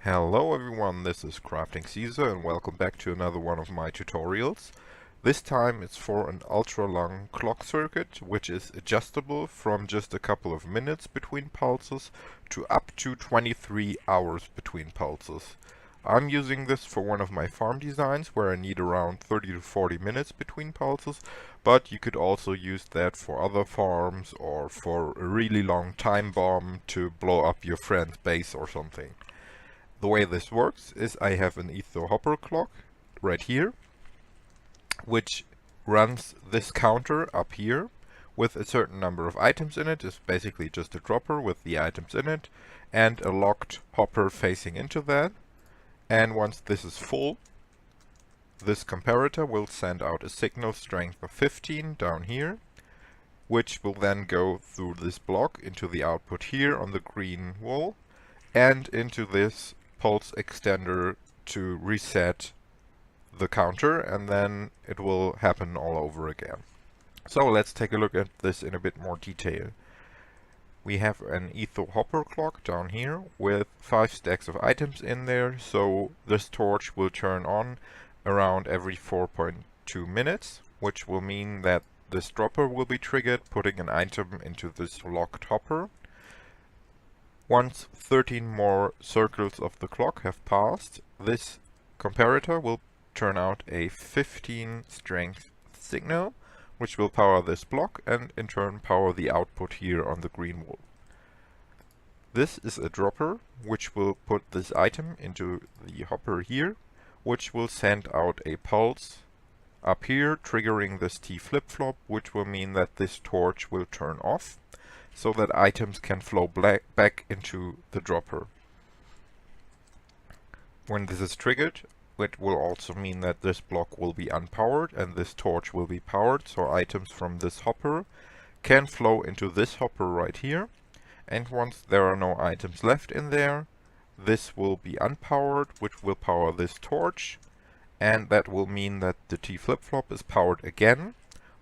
Hello everyone, this is Crafting Caesar and welcome back to another one of my tutorials. This time it's for an ultra long clock circuit which is adjustable from just a couple of minutes between pulses to up to 23 hours between pulses. I'm using this for one of my farm designs where I need around 30 to 40 minutes between pulses, but you could also use that for other farms or for a really long time bomb to blow up your friend's base or something. The way this works is I have an Etho Hopper clock right here, which runs this counter up here with a certain number of items in it. It's basically just a dropper with the items in it and a locked hopper facing into that. And once this is full, this comparator will send out a signal strength of 15 down here, which will then go through this block into the output here on the green wall and into this pulse extender to reset the counter, and then it will happen all over again. So let's take a look at this in a bit more detail. We have an Etho Hopper clock down here with 5 stacks of items in there, so this torch will turn on around every 4.2 minutes, which will mean that this dropper will be triggered, putting an item into this locked hopper. Once 13 more circles of the clock have passed, this comparator will turn out a 15 strength signal, which will power this block and in turn power the output here on the green wall. This is a dropper, which will put this item into the hopper here, which will send out a pulse up here, triggering this T flip-flop, which will mean that this torch will turn off, so that items can flow back into the dropper. When this is triggered, it will also mean that this block will be unpowered and this torch will be powered, so items from this hopper can flow into this hopper right here. And once there are no items left in there, this will be unpowered, which will power this torch, and that will mean that the T flip-flop is powered again,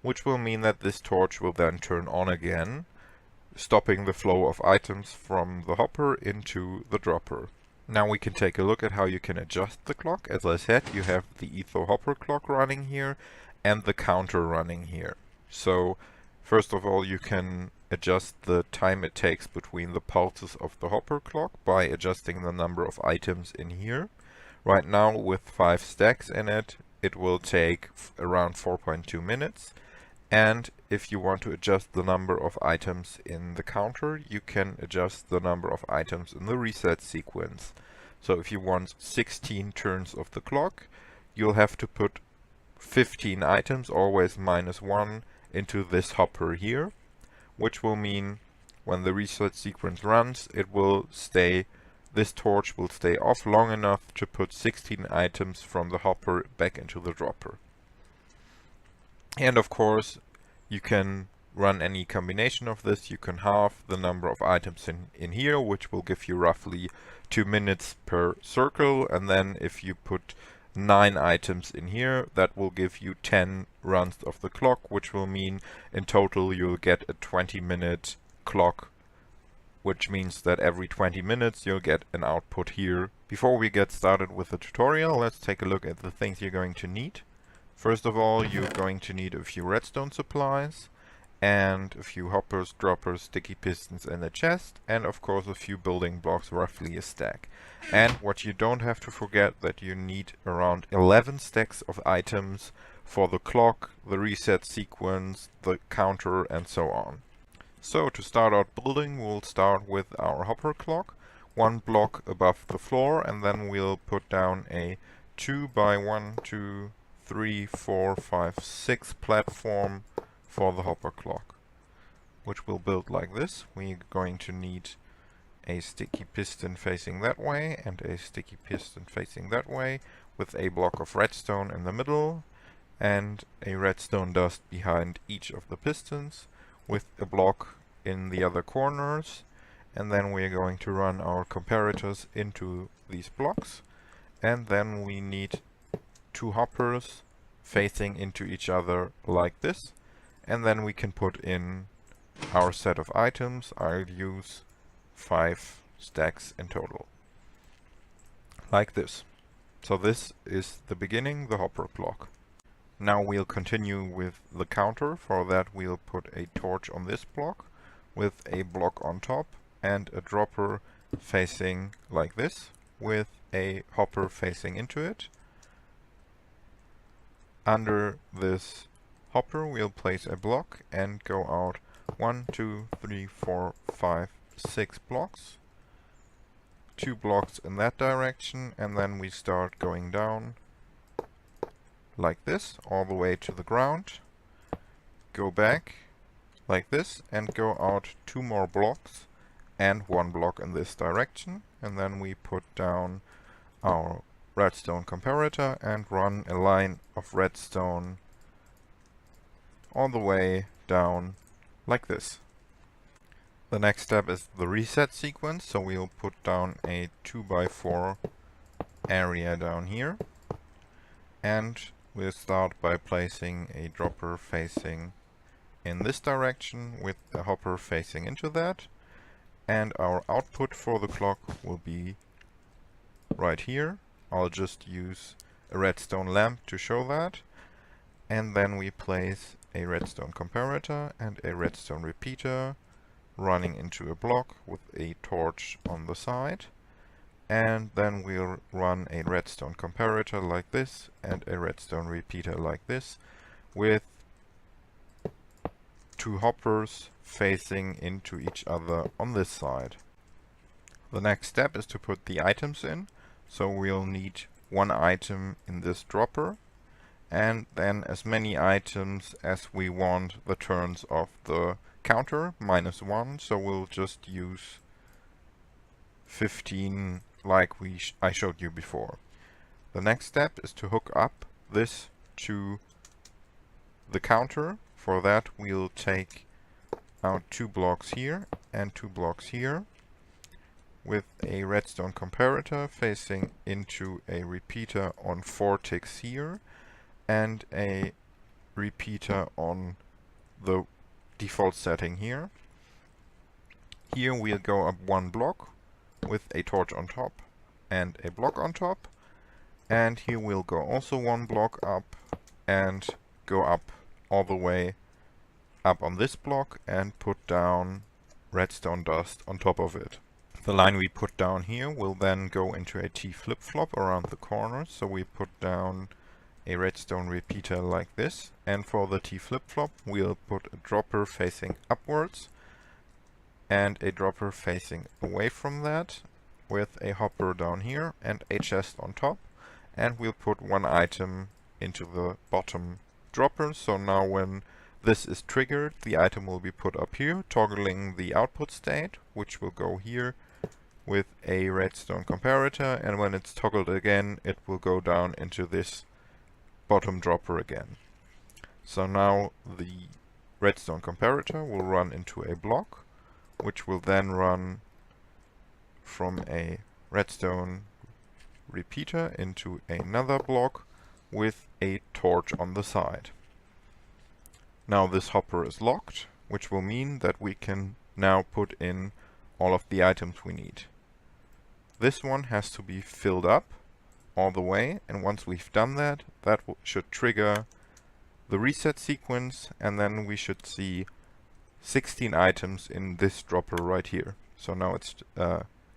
which will mean that this torch will then turn on again, stopping the flow of items from the hopper into the dropper. Now we can take a look at how you can adjust the clock. As I said, you have the Etho Hopper clock running here and the counter running here. So first of all, you can adjust the time it takes between the pulses of the hopper clock by adjusting the number of items in here. Right now with 5 stacks in it, it will take around 4.2 minutes. And if you want to adjust the number of items in the counter, you can adjust the number of items in the reset sequence. So if you want 16 turns of the clock, you'll have to put 15 items, always -1, into this hopper here, which will mean when the reset sequence runs, this torch will stay off long enough to put 16 items from the hopper back into the dropper. And of course, you can run any combination of this. You can halve the number of items in here, which will give you roughly 2 minutes per circle. And then if you put 9 items in here, that will give you 10 runs of the clock, which will mean in total you'll get a 20-minute clock, which means that every 20 minutes you'll get an output here. Before we get started with the tutorial, let's take a look at the things you're going to need. First of all, you're going to need a few redstone supplies and a few hoppers, droppers, sticky pistons and a chest, and of course a few building blocks, roughly a stack. And what you don't have to forget, that you need around 11 stacks of items for the clock, the reset sequence, the counter and so on. So to start out building, we'll start with our hopper clock, 1 block above the floor, and then we'll put down a 2 by 1, 2, 3, 4, 5, 6 platform for the hopper clock, which will build like this. We're going to need a sticky piston facing that way and a sticky piston facing that way, with a block of redstone in the middle and a redstone dust behind each of the pistons, with a block in the other corners. And then we're going to run our comparators into these blocks, and then we need 2 hoppers facing into each other like this, and then we can put in our set of items. I'll use 5 stacks in total. like this. So this is the beginning, the hopper clock. Now we'll continue with the counter. For that we'll put a torch on this block with a block on top and a dropper facing like this with a hopper facing into it. Under this hopper we'll place a block and go out 1, 2, 3, 4, 5, 6 blocks. 2 blocks in that direction, and then we start going down like this all the way to the ground. Go back like this and go out 2 more blocks and 1 block in this direction, and then we put down our redstone comparator and run a line of redstone all the way down like this. The next step is the reset sequence, so we'll put down a 2x4 area down here, and we'll start by placing a dropper facing in this direction with a hopper facing into that, and our output for the clock will be right here. I'll just use a redstone lamp to show that, and then we place a redstone comparator and a redstone repeater running into a block with a torch on the side, and then we'll run a redstone comparator like this and a redstone repeater like this with 2 hoppers facing into each other on this side. The next step is to put the items in, so we'll need 1 item in this dropper and then as many items as we want the turns of the counter, -1, so we'll just use 15 like I showed you before. The next step is to hook up this to the counter. For that we'll take out 2 blocks here and 2 blocks here with a redstone comparator facing into a repeater on 4 ticks here and a repeater on the default setting here. Here we'll go up 1 block with a torch on top and a block on top, and here we'll go also 1 block up and go up all the way up on this block and put down redstone dust on top of it. The line we put down here will then go into a T flip-flop around the corners, so we put down a redstone repeater like this, and for the T flip-flop we'll put a dropper facing upwards and a dropper facing away from that with a hopper down here and a chest on top, and we'll put 1 item into the bottom dropper. So now when this is triggered, the item will be put up here, toggling the output state, which will go here with a redstone comparator, and when it's toggled again it will go down into this bottom dropper again. So now the redstone comparator will run into a block, which will then run from a redstone repeater into another block with a torch on the side. Now this hopper is locked, which will mean that we can now put in all of the items we need. This one has to be filled up all the way, and once we've done that, that should trigger the reset sequence, and then we should see 16 items in this dropper right here. So now it's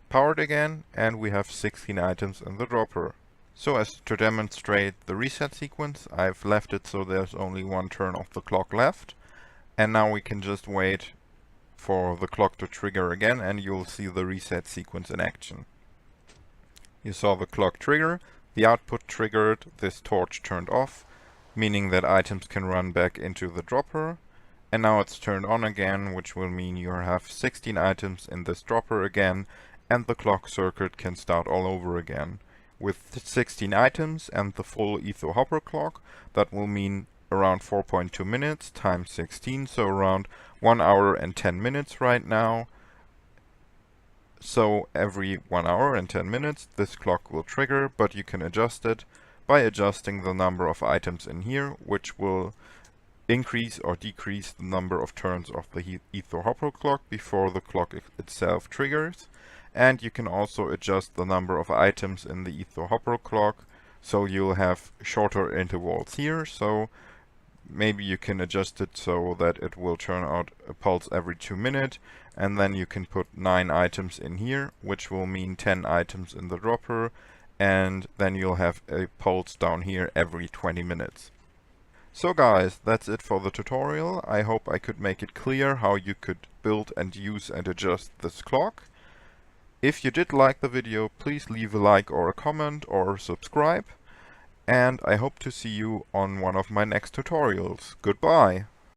powered again, and we have 16 items in the dropper. So as to demonstrate the reset sequence, I've left it so there's only 1 turn of the clock left, and now we can just wait for the clock to trigger again, and you'll see the reset sequence in action. You saw the clock trigger, the output triggered, this torch turned off, meaning that items can run back into the dropper, and now it's turned on again, which will mean you have 16 items in this dropper again, and the clock circuit can start all over again. With 16 items and the full Etho hopper clock, that will mean around 4.2 minutes times 16, so around 1 hour and 10 minutes right now. So every 1 hour and 10 minutes this clock will trigger, but you can adjust it by adjusting the number of items in here, which will increase or decrease the number of turns of the Etho hopper clock before the clock itself triggers. And you can also adjust the number of items in the Etho Hopper clock, so you'll have shorter intervals here. So maybe you can adjust it so that it will turn out a pulse every 2 minutes, and then you can put 9 items in here, which will mean 10 items in the dropper, and then you'll have a pulse down here every 20 minutes. So guys, that's it for the tutorial. I hope I could make it clear how you could build and use and adjust this clock. If you did like the video, please leave a like or a comment or subscribe. And I hope to see you on one of my next tutorials. Goodbye!